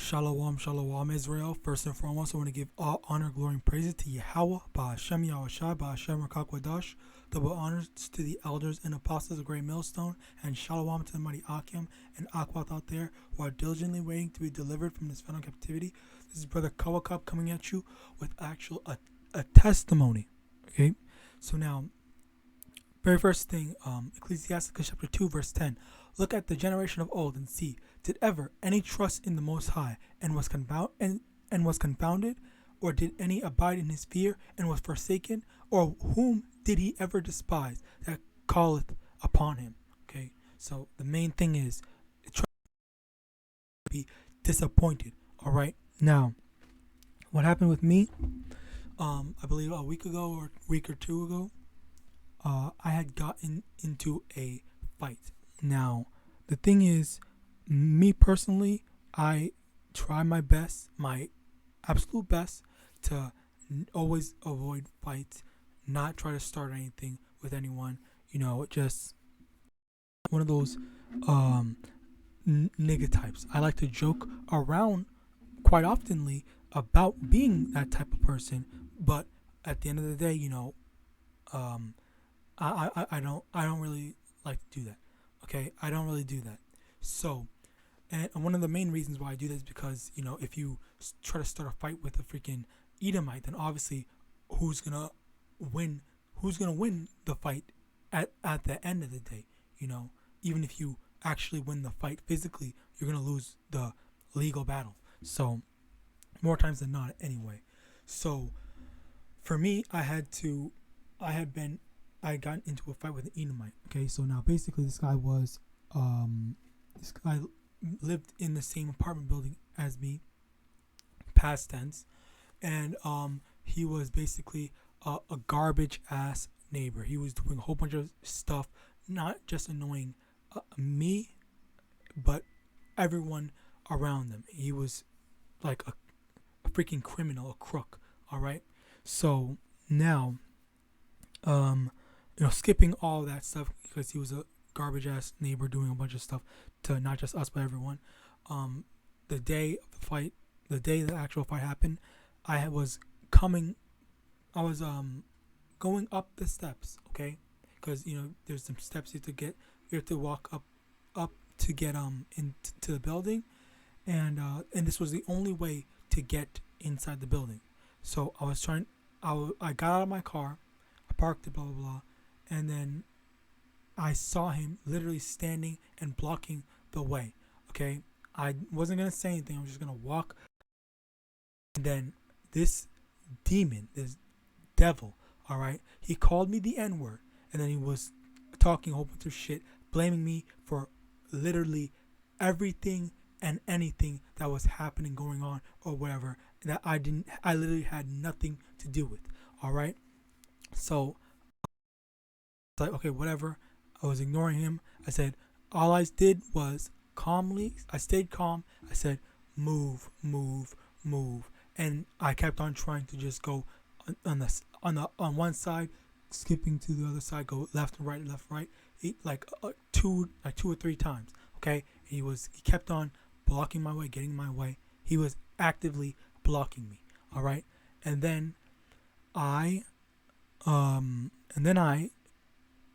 Shalom, Israel. First and foremost, I want to give all honor, glory, and praises to YAHAWAH, YAHAWASHI, double honors to the elders and apostles of Great Millstone, and Shalom to the mighty Akim and Akwat out there who are diligently waiting to be delivered from this final captivity. This is Brother Kawakab coming at you with a testimony. Okay, so now, very first thing, Ecclesiasticus chapter 2, verse 10. Look at the generation of old and see, did ever any trust in the Most High and was confounded, or did any abide in his fear and was forsaken, or whom did he ever despise that calleth upon him? Okay, so the main thing is try to be disappointed. All right, now what happened with me? I believe a week ago or a week or two ago, I had gotten into a fight. Now, the thing is, me personally, I try my best, my absolute best, to always avoid fights, not try to start anything with anyone. You know, just one of those nigga types. I like to joke around quite oftenly about being that type of person, but at the end of the day, you know, I don't really like to do that. Okay, I don't really do that. So, and one of the main reasons why I do this is because, you know, if you try to start a fight with a freaking Edomite, then obviously who's gonna win the fight at the end of the day? You know, even if you actually win the fight physically, you're gonna lose the legal battle. So, more times than not, anyway. So, for me, I had gotten into a fight with an Edomite. Okay, so now basically this guy lived in the same apartment building as me, past tense, and he was basically a garbage ass neighbor. He was doing a whole bunch of stuff, not just annoying me, but everyone around them. He was like a freaking criminal, a crook. All right, so now, you know, skipping all that stuff because he was a garbage ass neighbor doing a bunch of stuff to not just us but everyone. The day of the fight, the day the actual fight happened, I was going up the steps, okay? Because, you know, there's some steps you have to walk up to get into the building, and this was the only way to get inside the building. So I got out of my car, I parked it, blah blah blah, and then I saw him literally standing and blocking the way. Okay, I wasn't gonna say anything. I was just gonna walk. And then this demon, this devil, all right, he called me the N-word, and then he was talking a whole bunch of shit, blaming me for literally everything and anything that was happening, going on, or whatever that I literally had nothing to do with. All right, so it's like, okay, whatever. I was ignoring him. I said, all I did was I stayed calm. I said, move, move, move. And I kept on trying to just go on one side, skipping to the other side, go left and right, like two or three times. Okay. And he kept on blocking my way, getting my way. He was actively blocking me. All right. And then I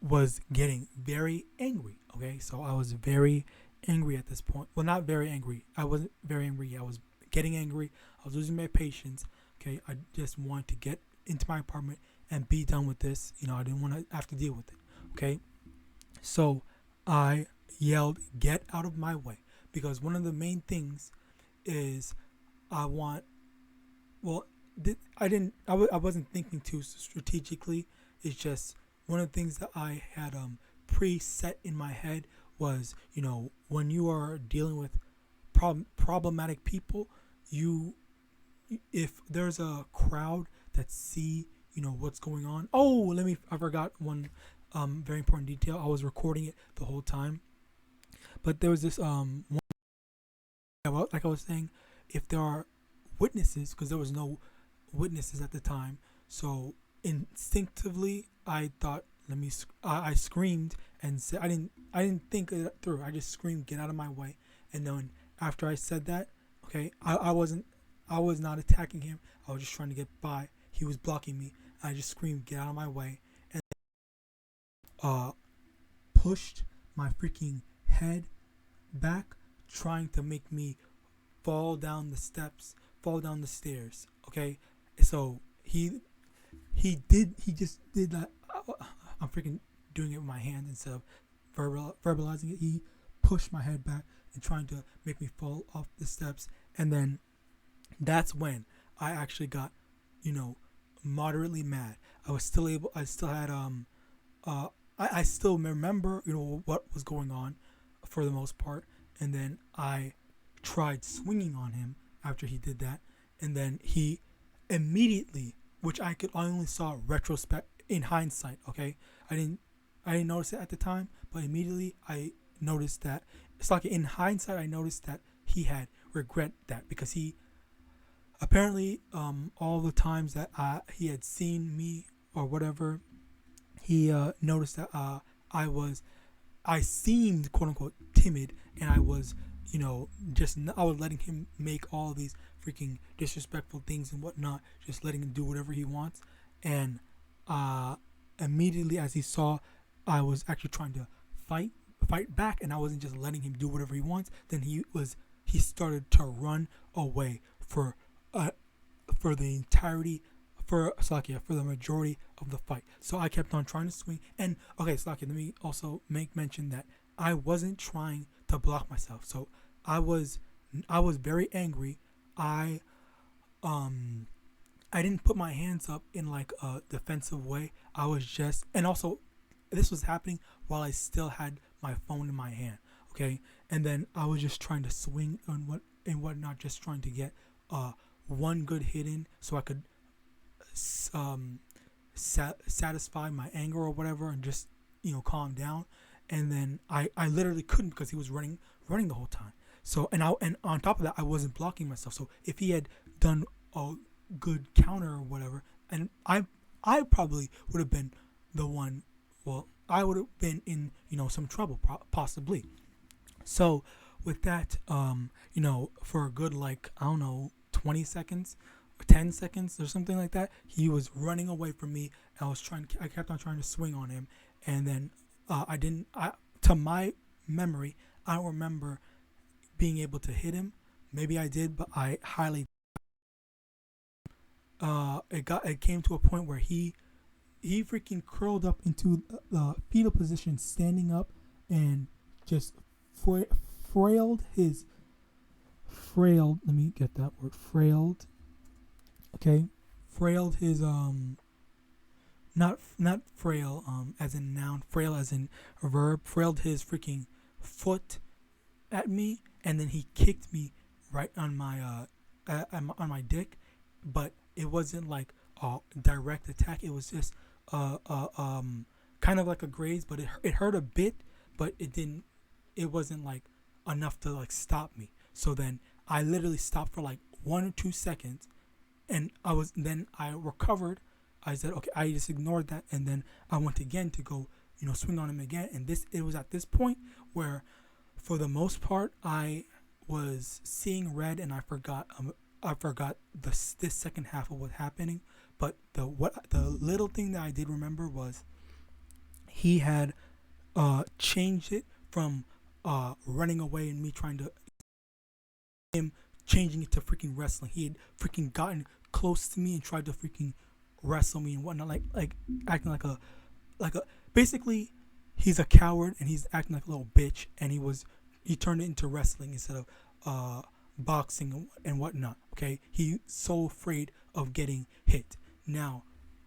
was getting very angry. Okay, so I was very angry at this point. Well, not very angry. I wasn't very angry yet. I was getting angry. I was losing my patience. Okay, I just wanted to get into my apartment and be done with this. You know, I didn't want to have to deal with it. Okay, so I yelled, "Get out of my way!" Because one of the main things is I wasn't thinking too strategically. It's just one of the things that I had preset in my head was, you know, when you are dealing with problematic people, if there's a crowd that see, you know, what's going on. Oh, I forgot one very important detail. I was recording it the whole time, but there was this one, like I was saying, if there are witnesses, because there was no witnesses at the time, so instinctively I thought, I screamed and said, I didn't think it through. I just screamed, "Get out of my way!" And then after I said that, Okay, I was not attacking him. I was just trying to get by. He was blocking me. I just screamed, "Get out of my way!" And pushed my freaking head back, trying to make me fall down the steps, fall down the stairs. Okay, so he just did that. I'm freaking doing it with my hands instead of verbalizing it. He pushed my head back and trying to make me fall off the steps, and then that's when I actually got, moderately mad. I still had I still remember, what was going on for the most part, and then I tried swinging on him after he did that, and then he immediately, which I only saw retrospect in hindsight. Okay, I didn't notice it at the time, but immediately I noticed that. It's like in hindsight, I noticed that he had regret that, because he apparently all the times that he had seen me or whatever, he noticed that I seemed quote unquote timid, and I was I was letting him make all these freaking disrespectful things and whatnot, just letting him do whatever he wants. And immediately as he saw I was actually trying to fight back, and I wasn't just letting him do whatever he wants, then he started to run away for the entirety, for the majority of the fight. So I kept on trying to swing. And okay, Slakia, let me also make mention that I wasn't trying to block myself. So I was very angry. I didn't put my hands up in like a defensive way. I was just, and also this was happening while I still had my phone in my hand. Okay, and then I was just trying to swing and whatnot, just trying to get one good hit in so I could satisfy my anger or whatever, and just calm down. And then I literally couldn't, because he was running the whole time. So and on top of that, I wasn't blocking myself. So if he had done a good counter or whatever, and I probably would have been the one. Well, I would have been in some trouble possibly. So with that, for a good 20 seconds or 10 seconds or something like that, he was running away from me. I kept on trying to swing on him, and then to my memory, I don't remember being able to hit him. Maybe I did, but I highly it came to a point where he freaking curled up into the fetal position, standing up, and just frailed. Let me get that word. Frailed. Okay, frailed his not frail as in noun, frail as in a verb. Frailed his freaking foot at me, and then he kicked me right on my dick. But it wasn't like a direct attack. It was just kind of like a graze, but it hurt a bit, but it wasn't like enough to like stop me. So then I literally stopped for like 1 or 2 seconds, and I recovered. I said, okay, I just ignored that, and then I went again to go swing on him again. And it was at this point where, for the most part, I was seeing red, and I forgot this second half of what's happening. But the little thing that I did remember was he had changed it from running away and me trying to him changing it to freaking wrestling. He had freaking gotten close to me and tried to freaking wrestle me and whatnot, like acting like a basically he's a coward and he's acting like a little bitch, and he turned it into wrestling instead of boxing and whatnot. Okay, he's so afraid of getting hit. Now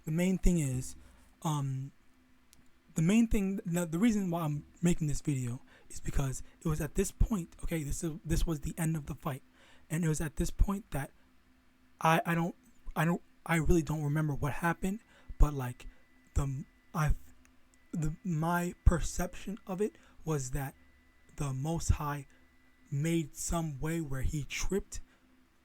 the main thing is the reason why I'm making this video is because it was at this point, okay, this was the end of the fight, and it was at this point that I really don't remember what happened, but like my perception of it was that the Most High made some way where he tripped,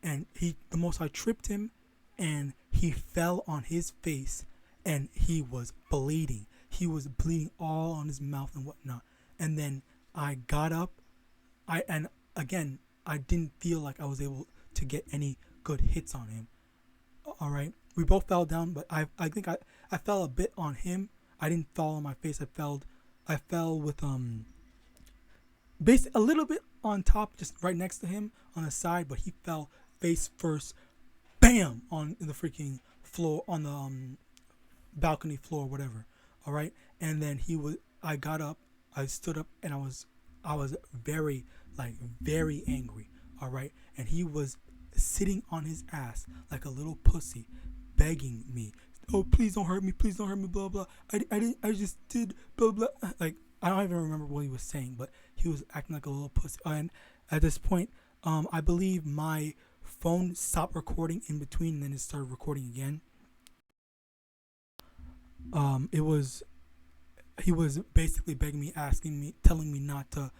and the Most High tripped him, and he fell on his face, and he was bleeding. He was bleeding all on his mouth and whatnot. And then I got up, and again, I didn't feel like I was able to get any good hits on him. All right, we both fell down, but I think I fell a bit on him. I didn't fall on my face. I fell with a little bit on top, just right next to him on the side, but he fell face first, bam, on the freaking floor, on the balcony floor, whatever. All right, and then I got up, I stood up, and I was very angry. All right, and he was sitting on his ass like a little pussy, begging me, "Oh, please don't hurt me, blah blah. I just did blah blah." Like, I don't even remember what he was saying, but he was acting like a little pussy. And at this point, I believe my phone stopped recording in between, and then it started recording again. He was basically begging me, asking me, telling me not to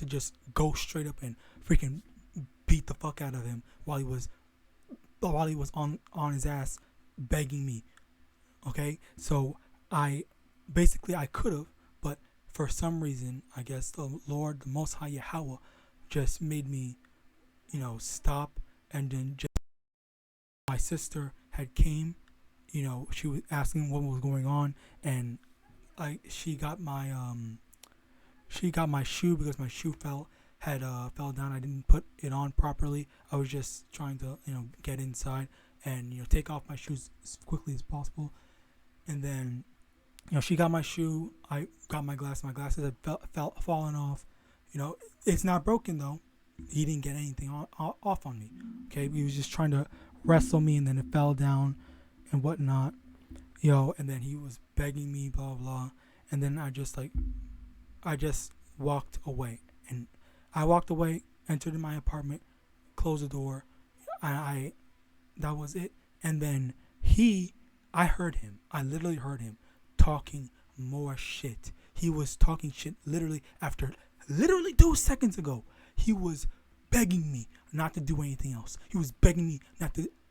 just go straight up and freaking beat the fuck out of him while he was on his ass begging me. Okay, so I could have, but for some reason, I guess the Lord, the Most High Yahawah, just made me, stop. And then just my sister had came, she was asking what was going on, and she got my shoe because my shoe fell down. I didn't put it on properly. I was just trying to get inside and take off my shoes as quickly as possible. And then she got my shoe. I got my glasses. My glasses had fallen off. It's not broken though. He didn't get anything off on me. Okay, he was just trying to wrestle me, and then it fell down and whatnot. And then he was begging me, blah blah. And then I just walked away. And I walked away, entered my apartment, closed the door. That was it. And then I heard him. I literally heard him talking more shit. He was talking shit literally 2 seconds ago. He was begging me not to do anything else. He was begging me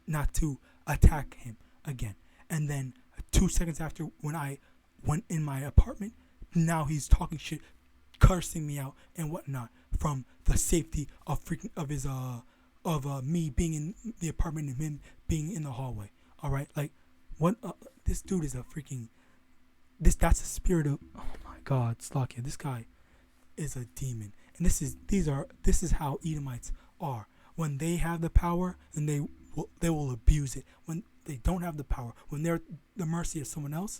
not to attack him again. And then 2 seconds after, when I went in my apartment, now he's talking shit, cursing me out and whatnot from the safety of me being in the apartment and him being in the hallway. All right, like what? This dude is a freaking. That's a spirit of. Oh my God, Slakia. This guy is a demon, and this is how Edomites are. When they have the power, then they will abuse it. When they don't have the power, when they're at the mercy of someone else,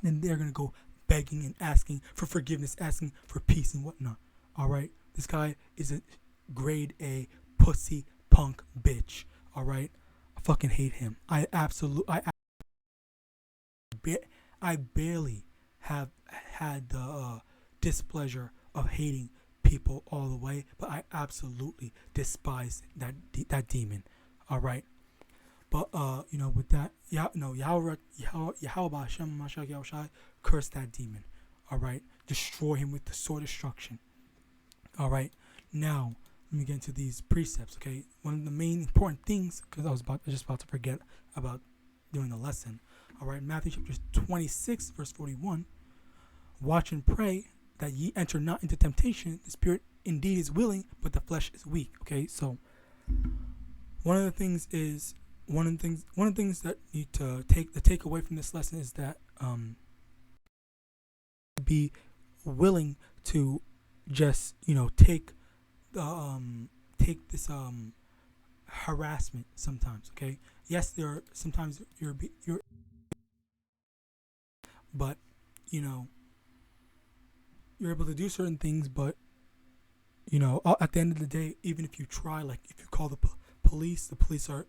then they're gonna go begging and asking for forgiveness, asking for peace and whatnot. All right, this guy is a grade A pussy punk bitch. All right, I fucking hate him. I barely have had the displeasure of hating people all the way, but I absolutely despise that demon. All right, but with that, Yahawadah curse that demon. All right, destroy him with the sword destruction. All right, now let me get into these precepts. Okay, one of the main important things, because I was just about to forget about doing the lesson. All right, Matthew chapter 26, verse 41. Watch and pray that ye enter not into temptation. The spirit indeed is willing, but the flesh is weak. Okay, so one of the things that need to take away from this lesson is that be willing to just take this harassment sometimes. Okay, yes, there are sometimes you're but you're able to do certain things, but at the end of the day, even if you try, like if you call the police are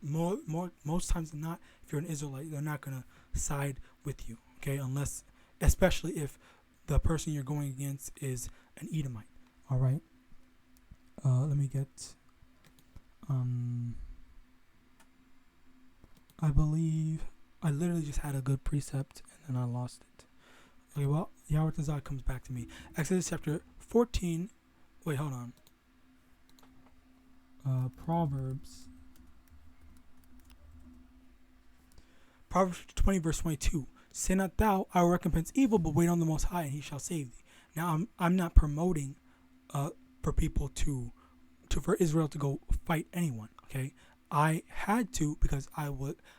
most times than not, if you're an Israelite, they're not gonna side with you. Okay, unless, especially if the person you're going against is an Edomite. All right, let me get I believe I literally just had a good precept and then I lost it. Okay, well, Yahawadah comes back to me. Exodus chapter 14. Wait, hold on. Proverbs 20 verse 22. Say not thou, I will recompense evil, but wait on the Most High, and He shall save thee. Now, I'm not promoting for people to for Israel to go fight anyone. Okay, I had to because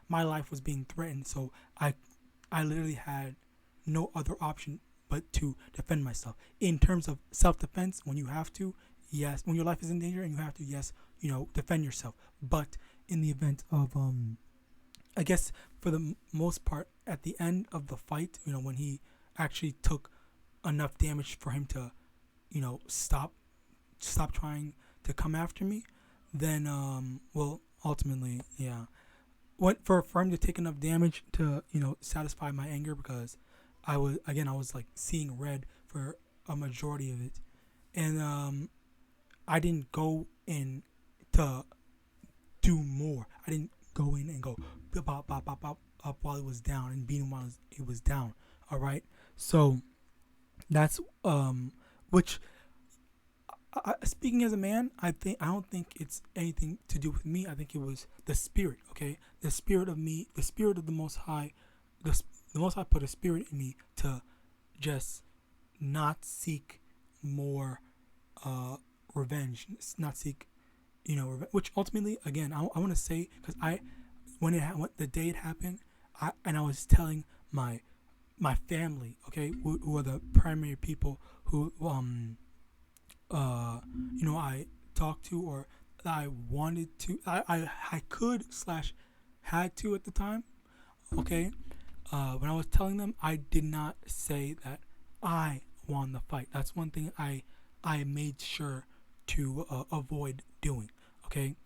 my life was being threatened, so I literally had no other option but to defend myself. In terms of self-defense, when you have to, yes, when your life is in danger and you have to, yes, defend yourself. But in the event of I guess for the most part, at the end of the fight, when he actually took enough damage for him to, stop trying to come after me, then well, ultimately, yeah, for him to take enough damage to satisfy my anger, because I was like seeing red for a majority of it, and I didn't go in to do more. I didn't go in and go up while he was down and beat him while he was down. All right, so that's which. Speaking as a man, I don't think it's anything to do with me. I think it was the spirit. Okay, the spirit of me, the spirit of the Most High. The Most High put a spirit in me to just not seek more revenge, not seek which ultimately, again, I want to say, because when the day it happened, I was telling my family, okay, who are the primary people who I talked to, or that I wanted to, I could / had to at the time, okay. When I was telling them, I did not say that I won the fight. That's one thing I made sure to avoid doing. Okay.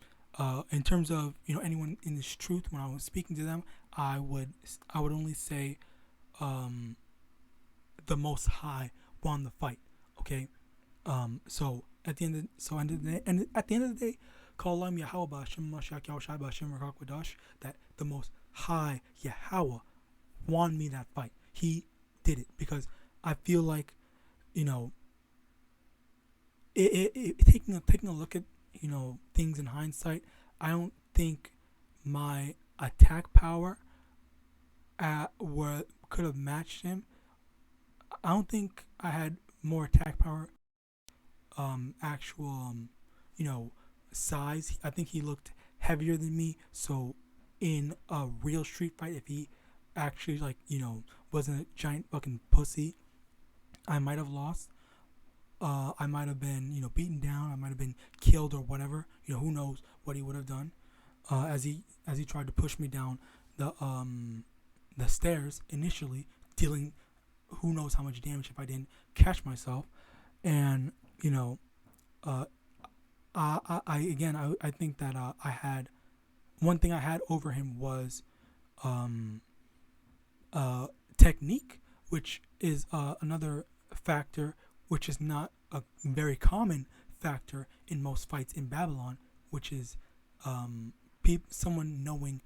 In terms of anyone in this truth, when I was speaking to them, I would only say the Most High won the fight. Okay. So at the end of the day, call YAHAWAH that the Most High Yahweh won me that fight. He did it, because I feel like taking a look at things in hindsight, I don't think my attack power could have matched him. I don't think I had more attack power, actual size. I think he looked heavier than me, so in a real street fight, if he actually wasn't a giant fucking pussy, I might have lost. I might have been beaten down. I might have been killed or whatever. Who knows what he would have done. As he tried to push me down the stairs initially, dealing who knows how much damage if I didn't catch myself. And I think that I had one thing I had over him was technique, which is another factor, which is not a very common factor in most fights in Babylon, which is someone knowing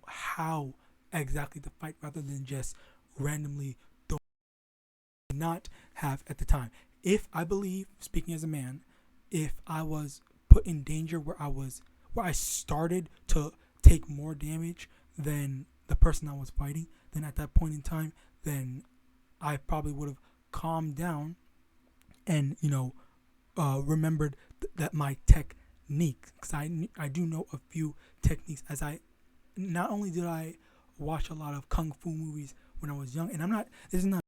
how exactly to fight, rather than just randomly not have at the time. If I believe, speaking as a man, if I was put in danger where I started to take more damage than the person I was fighting, then at that point in time, then I probably would have calmed down and remembered that my technique, because I do know a few techniques, as I not only did I watch a lot of kung fu movies when I was young, and this is not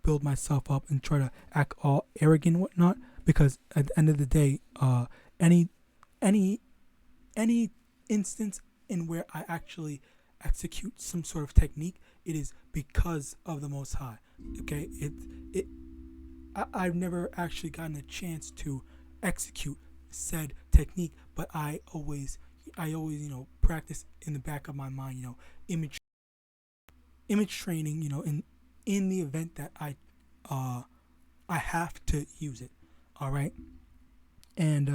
build myself up and try to act all arrogant and whatnot, because at the end of the day, any instance in where I actually execute some sort of technique, it is because of the Most High. Okay, I've never actually gotten a chance to execute said technique, but I always practice in the back of my mind, image training, in the event that I have to use it. All right, and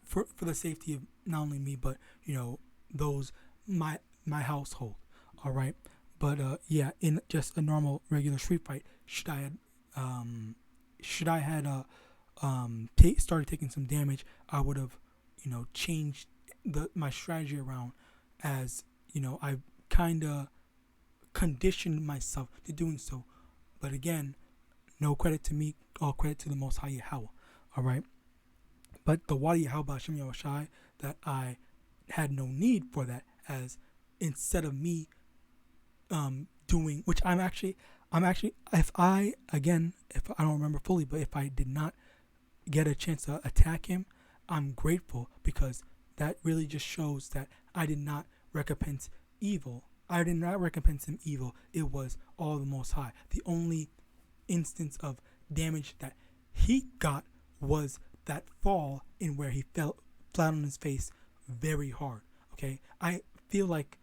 for the safety of not only me but those my household. All right, but yeah, in just a normal regular street fight, should I had started taking some damage, I would have changed my strategy around, as I kind of conditioned myself to doing so. But again, no credit to me, all credit to the Most High Yahweh. All right, But the YAHAWASHI, that I had no need for that, as instead of me doing, which I'm actually, if I don't remember fully, but if I did not get a chance to attack him, I'm grateful, because that really just shows that I did not recompense evil. I did not recompense him evil. It was all the Most High. The only instance of damage that he got was that fall, in where he fell flat on his face very hard. Okay, I feel like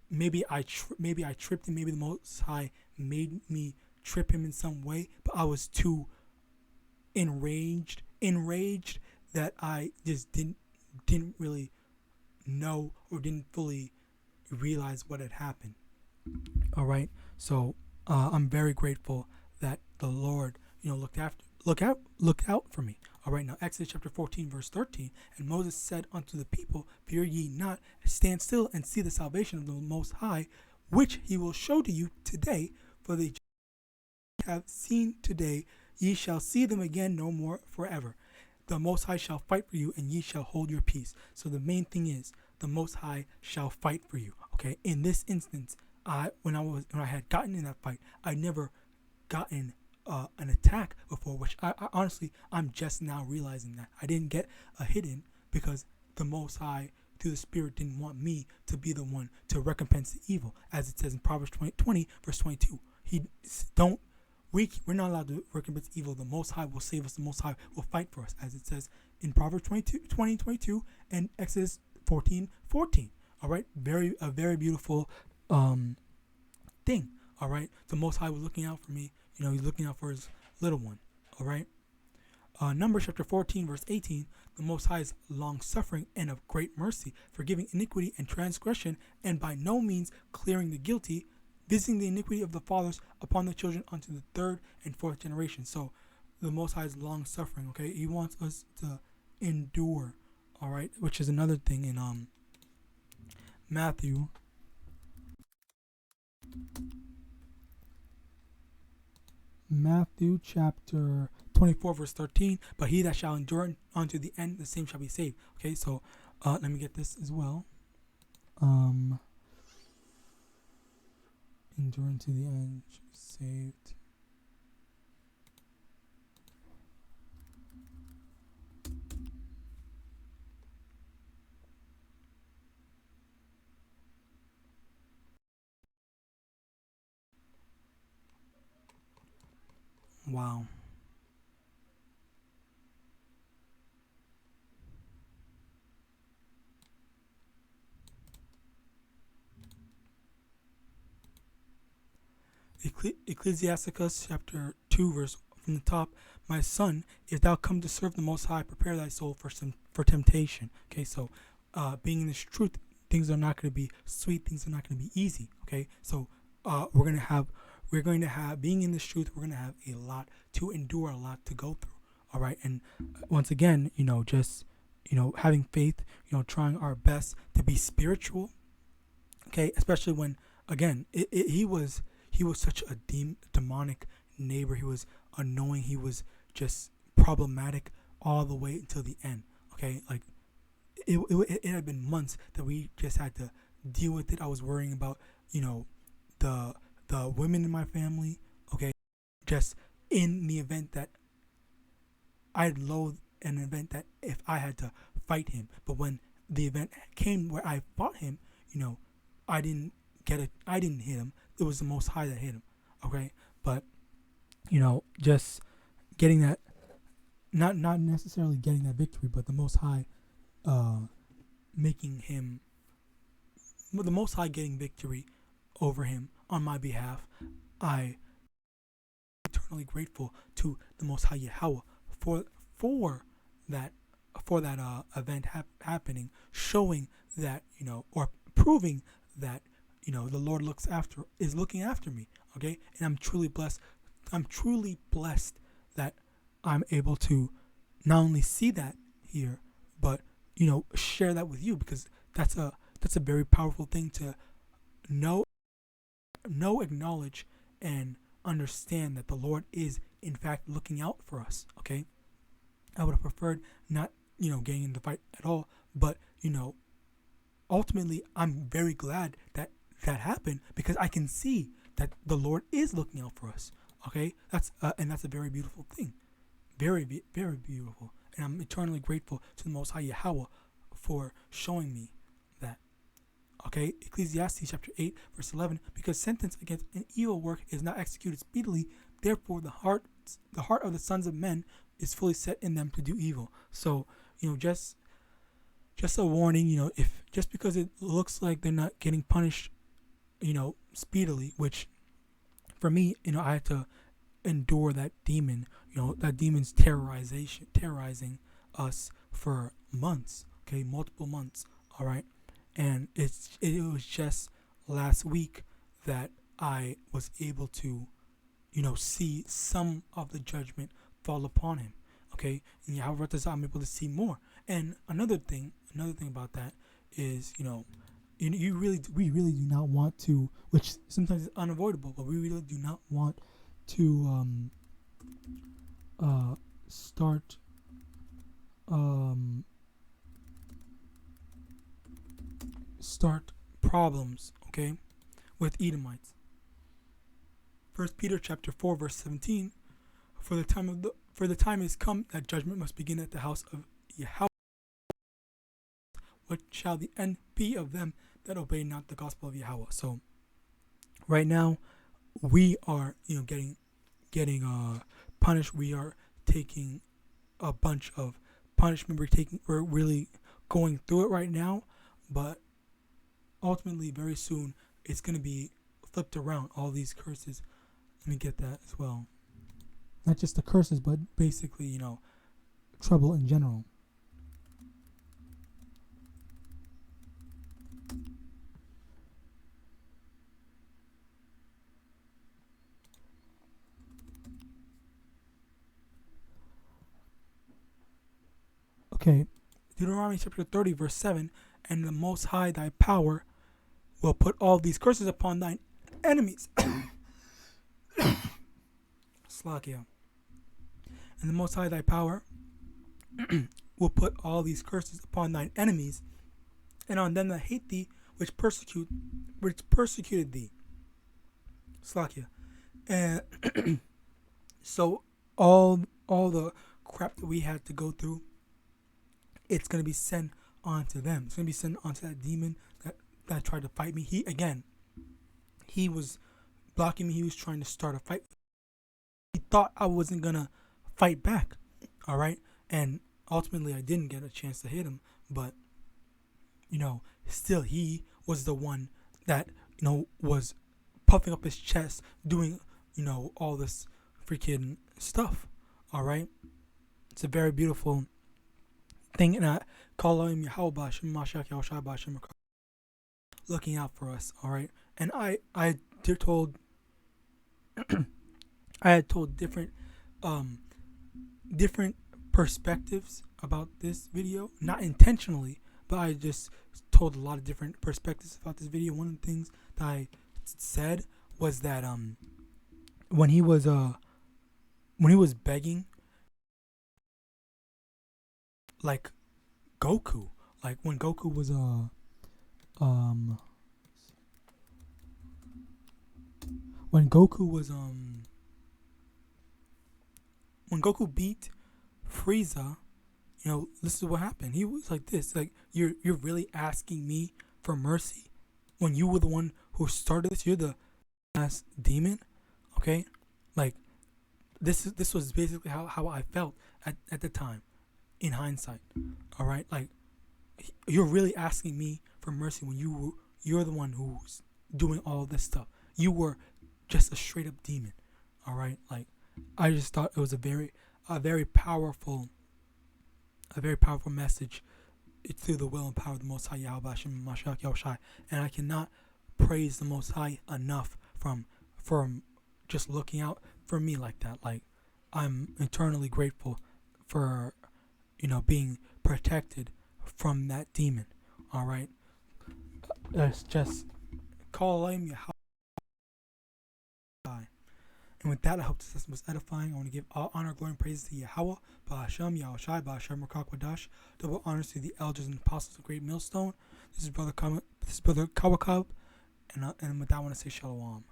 maybe I tripped him. Maybe the Most High made me trip him in some way, but I was too enraged that I just didn't really know, or didn't fully realize what had happened. All right, so I'm very grateful that the Lord, looked out for me. All right, now Exodus chapter 14 verse 13, and Moses said unto the people, fear ye not, stand still and see the salvation of the Most High, which he will show to you today. For the have seen today, ye shall see them again no more forever. The Most High shall fight for you, and ye shall hold your peace. So the main thing is, the Most High shall fight for you. Okay, in this instance, when I had gotten in that fight, I never gotten an attack before, which I honestly, I'm just now realizing that I didn't get a hit in, because the Most High through the Spirit didn't want me to be the one to recompense the evil, as it says in Proverbs 20 verse 22. We're not allowed to recompense evil. The Most High will save us. The Most High will fight for us, as it says in Proverbs 20:22 and Exodus 14:14. All right, a very beautiful thing. All right, the Most High was looking out for me. He's looking out for his little one. All right. Numbers chapter 14 verse 18. The Most High is long suffering and of great mercy, forgiving iniquity and transgression, and by no means clearing the guilty, visiting the iniquity of the fathers upon the children unto the third and fourth generation. So the Most High is long suffering. Okay, he wants us to endure. All right, which is another thing in Matthew chapter 24 verse 13. But he that shall endure unto the end, the same shall be saved. Okay, so let me get this as well. Endure unto the end shall be saved. Wow. Ecclesiasticus chapter 2 verse from the top. My son, if thou come to serve the Most High, prepare thy soul for temptation. Okay, so being in this truth, things are not going to be sweet. Things are not going to be easy. Okay, so we're going to have being in this truth. We're going to have a lot to endure, a lot to go through. All right, and once again, just having faith, trying our best to be spiritual. Okay, especially when, again, he was such a demonic neighbor. He was annoying. He was just problematic all the way until the end. Okay, like it had been months that we just had to deal with it. I was worrying about the women in my family. Okay, just in the event that I'd loathe an event that if I had to fight him, but when the event came where I fought him, I didn't hit him. It was the Most High that hit him. Okay, but just getting that, not necessarily getting that victory, but the Most High the Most High getting victory over him on my behalf. I eternally grateful to the Most High Yahawah for that event happening, showing that or proving that the Lord is looking after me. Okay, and I'm truly blessed. I'm truly blessed that I'm able to not only see that here, but share that with you, because that's a very powerful thing to know, acknowledge, and understand that the Lord is in fact looking out for us. Okay, I would have preferred not getting in the fight at all. But ultimately, I'm very glad that that happened, because I can see that the Lord is looking out for us. Okay, that's a very beautiful thing, very beautiful, and I'm eternally grateful to the Most High Yahweh for showing me that. Okay, Ecclesiastes chapter 8 verse 11, because sentence against an evil work is not executed speedily, therefore the heart of the sons of men is fully set in them to do evil. So just a warning, if just because it looks like they're not getting punished speedily, which for me, I had to endure that demon, that demon's terrorizing us for months, okay, multiple months, all right. And it was just last week that I was able to, see some of the judgment fall upon him, okay. And Yahawadah, I'm able to see more. And another thing about that is, we really do not want to, which sometimes is unavoidable, but we really do not want to start problems, okay, with Edomites. 1 Peter chapter 4 verse 17, for the time is come that judgment must begin at the house of Yahweh. What shall the end be of them that obey not the gospel of Yahweh? So right now we are getting punished. We are taking a bunch of punishment. We're really going through it right now, but ultimately very soon it's going to be flipped around. All these curses, let me get that as well, not just the curses, but basically trouble in general. Okay, Deuteronomy chapter 30 verse 7, and the Most High thy power will put all these curses upon thine enemies. Slakia. And the Most High thy power will put all these curses upon thine enemies, and on them that hate thee, which persecuted thee. Slakia. And so all the crap that we had to go through, it's going to be sent onto them. It's going to be sent onto that demon that tried to fight me. He was blocking me. He was trying to start a fight. He thought I wasn't going to fight back. All right. And ultimately I didn't get a chance to hit him. But, still he was the one that, was puffing up his chest, doing, all this freaking stuff. All right. It's a very beautiful thing, and I call him Yahawadah looking out for us, all right. And I had told different perspectives about this video, not intentionally, but I just told a lot of different perspectives about this video. One of the things that I said was that when he was begging, like Goku, like when Goku was when Goku beat Frieza, this is what happened. He was like this, like, you're really asking me for mercy when you were the one who started this. You're the ass demon, okay? Like this was basically how I felt at the time. In hindsight, all right, like you're really asking me for mercy when you're the one who's doing all this stuff. You were just a straight up demon, all right. Like I just thought it was a very powerful message through the will and power of the Most High Yahawashi, and I cannot praise the Most High enough from just looking out for me like that. Like I'm eternally grateful for being protected from that demon. All right. Let's just call him Yahweh. And with that, I hope this lesson was edifying. I want to give all honor, glory, and praise to Yahawah, Bahasham, YAHAWASHI, Bahasham, Rakakawadash. Double honors to the elders and apostles of Great Millstone. This is Brother Kawakab, and with that, I want to say Shalom.